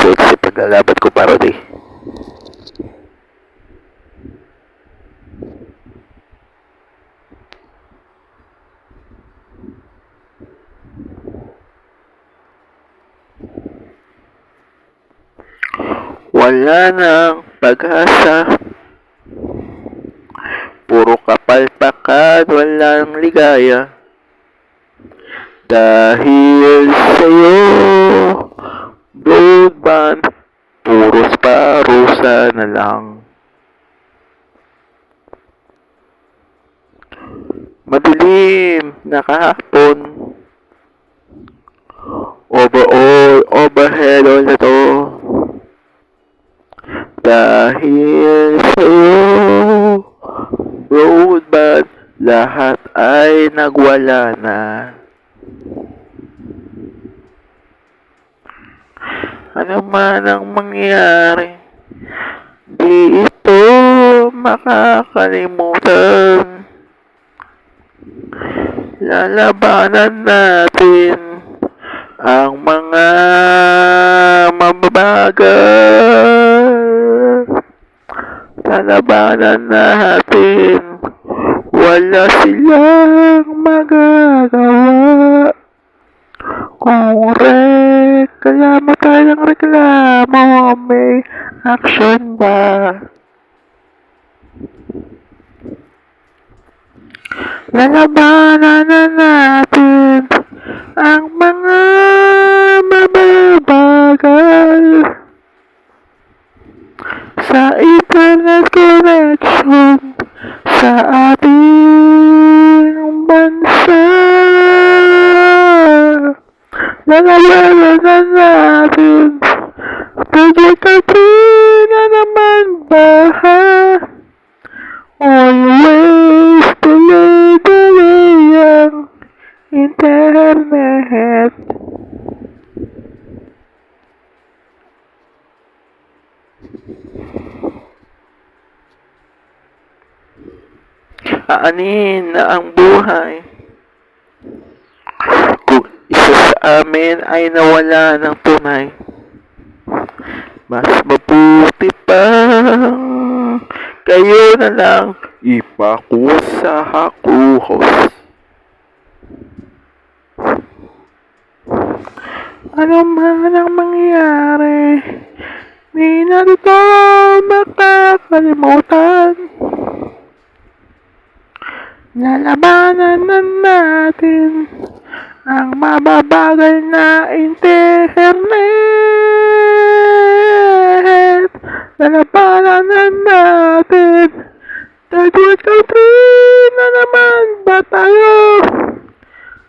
sexy paglalaban ko, parody. Wala nang pag-asa, puro kapalpakan, walang ligaya. Dahil sa'yo, broadband, puros parusa na lang. Madilim na kahapon, overhead all na to. Dahil sa'yo, broadband, lahat ay nagwala na. Ano man ang mangyari, di ito makakalimutan. Lalabanan natin ang mga mababagal. Lalabanan natin, wala silang magagawa. Kung reklamo tayong reklamo, may action ba? Lalabanan na natin ang mga mababagal sa internet connection sa ating bansa. Lalabanan na natin, digital free na naman ba? Always delay ang internet. Aanin na ang buhay kung isa sa amin ay nawala ng tunay. Mas mabuti pang kayo na lang ipako sa hakuhos. Ano man ang mangyari, di na ito makakalimutan. Lalabanan na natin ang mababagal na internet. Lalabanan na natin, third country na naman ba tayo?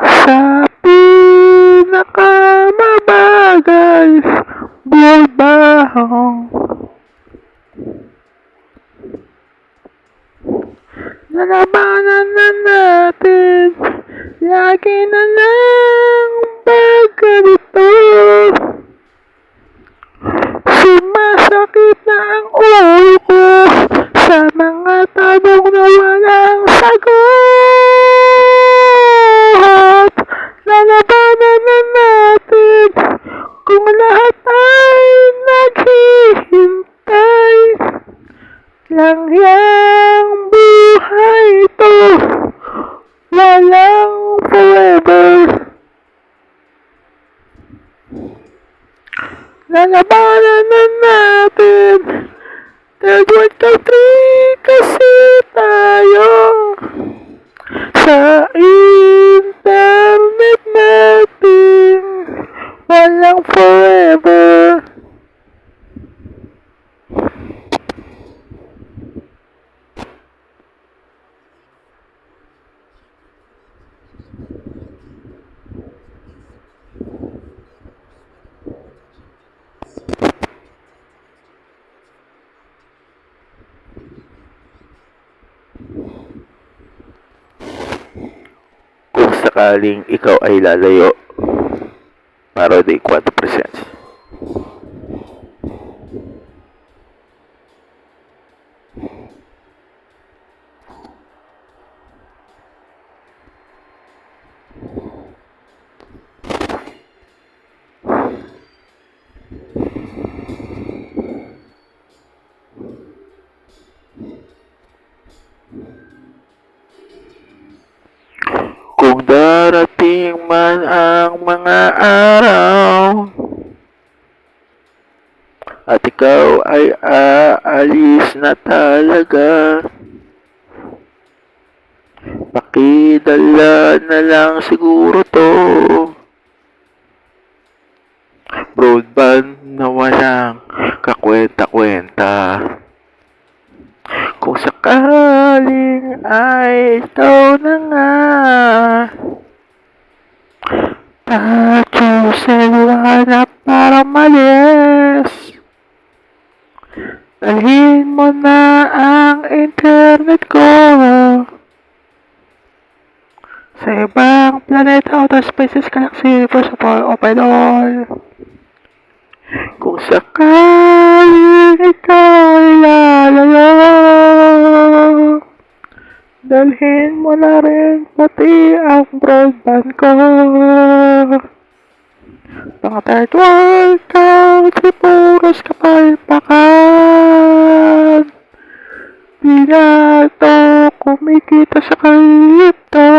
Sa pinakamabagal bulbahong. Lalabanan na natin, lagi na lang pagganito. Sumasakit na ang ulo ko sa mga tanong na walang sagot. Lalabanan na natin kung lahat ay naghihintay. Langyang buhay ito, walang forever. Lalabanan na natin, third world country kasi tayo. Sa internet natin, walang forever. Kung sakaling ikaw ay lalayo, parody 4%. Darating ang mga araw at ikaw ay aalis na talaga. Pakidala na lang siguro to, broadband na walang kakwenta-kwenta. Kung sakaling ay ikaw na nga, pachuselwa na para malis. Dalhin mo na ang internet ko sa ibang planeta, outer spaces, galaxy, possible, open all. Kung sakaling ikaw ay lalayo, dalhin mo na rin pati ang broadband ko. Mga third world country, puros kapalpakan. Di na ito kumikita sa kalito.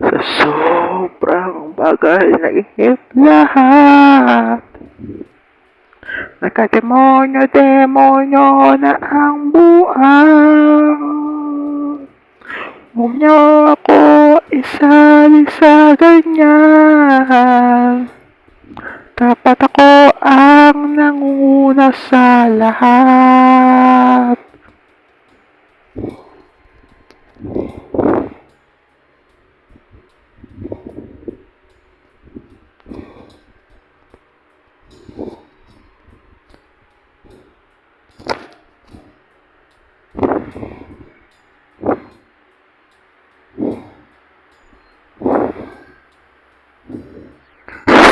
Sa sobrang bagay na ihip lahat, nagka-demonyo na ang buang. Huwag niyo ako isali sa ganyan. Dapat ako ang nangunguna sa lahat.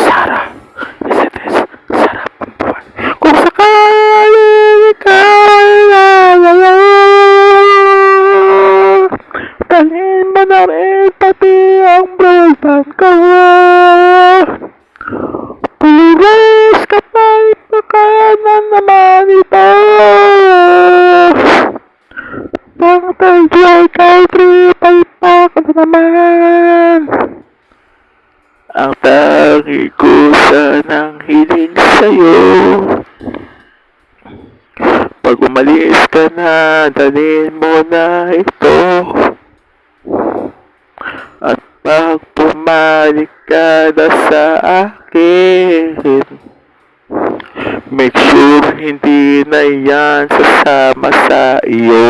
Sarah, sarap ang buwan. Kung sakaling ikaw ay lalala, dalhin mo na rin pati ang broadband ko. Puros kapalpakanan naman ito. Pang third world country, palpak na naman. Ang tangi ko sanang hiling sa'yo, pag umalis ka na, dalhin mo na ito. At pag pumalik ka na sa akin, make sure hindi na yan sasama sa iyo.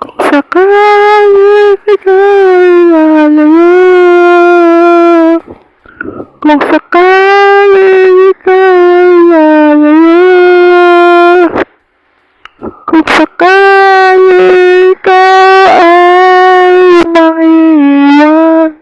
Kung sakaling ika'y lalayo, kung sakaling ika'y lalayo, kung sakaling ikaw ay mangiwan.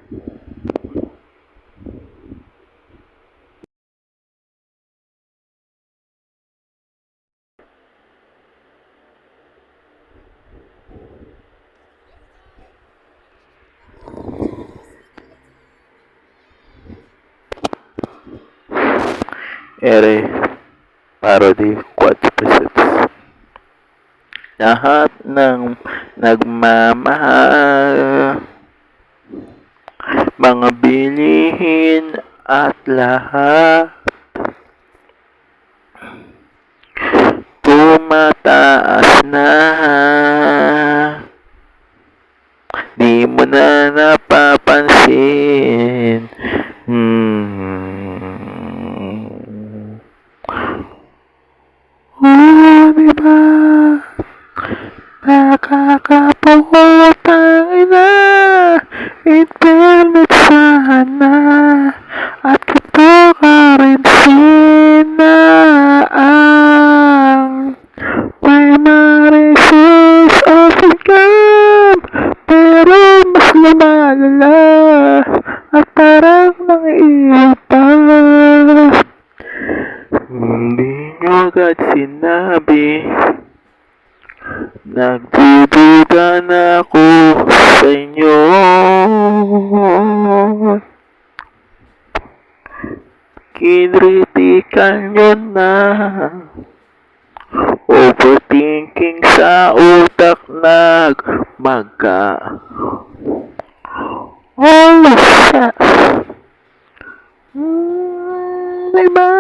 Ere, parody, quads presents. Lahat ng nagmamahal, mga bilihin at lahat, tumataas na. Di mo na napapansin. Diba? Nakakaputang ina, internet sana, at cryptocurrency na ang primary source of income, pero mas lumalala at parang nangiiwan pa. Hindi nyo agad sinabi, nagdududa na ako sa inyo. Kinritikan nyo na, overthinking sa utak nagmaga. Oh, shit. Diba?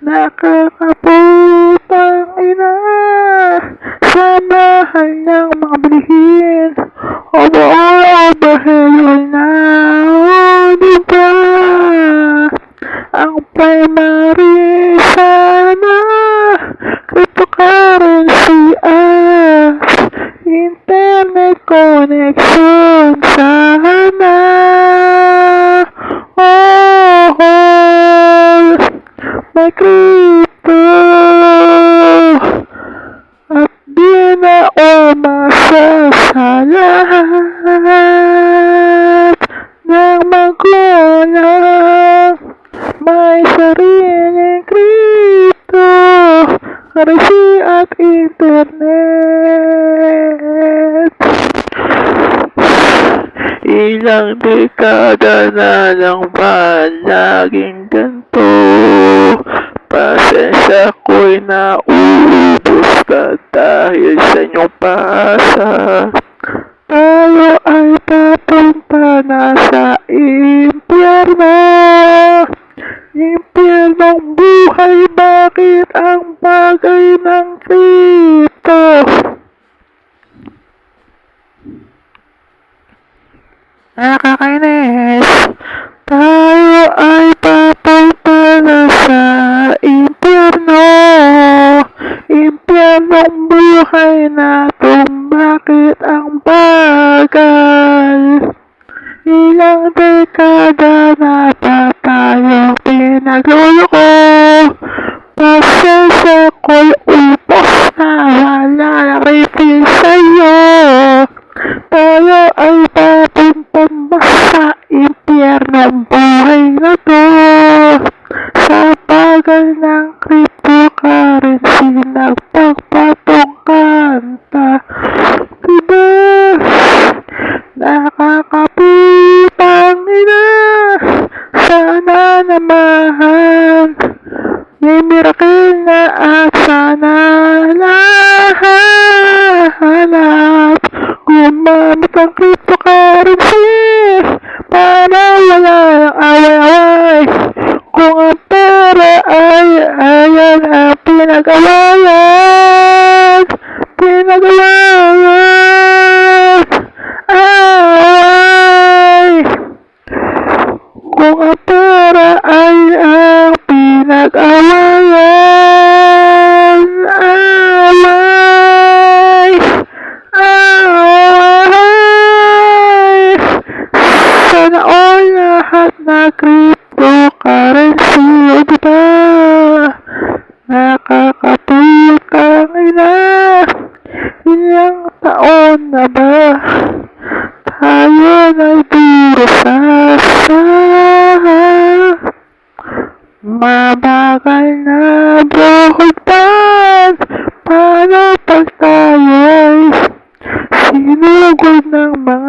Nakakaputang ina sa mahal ng mga bilihin. Overhead na, diba? Ang primary sana, cryptocurrency at internet connection sana. Oh, may crypto at di na umasa sa lahat ng magulang. May sariling crypto, currency at internet. Ilang dekada na lang ba laging ganito? Pasensya ko'y nauubos ka dahil sa inyong pasa. Tayo ay papunta na sa impyerno. Impyernong buhay, bakit ang bagay ng kripto? Nakakainis. Tayo ay papunta na sa impyerno. Impyernong buhay natin, bakit ang bagal? Ilang dekada na pa tayo pinagluloko. Pasensya ko'y upos na, wala na refill sa'yo. Tayo ay papuntang sa impyernong buhay na to. Sa bagal ng cryptocurrency, nagpagpatong kanta. Diba? Nakakaputang ina. Sana naman may miracle na at sana lahat gumamit ang cryptocurrency para wala ng away-away. Kung ang pera ay ayan ang pinag-awayan, ay, kung ang pera ay ang pinag-awayan, sana all lahat na cryptocurrency, diba? Nakakaputang ina. Ilang taon na ba tayo nagdurusa sa mabagal na buhugtan? Paano pag tayo'y sinugod ng mga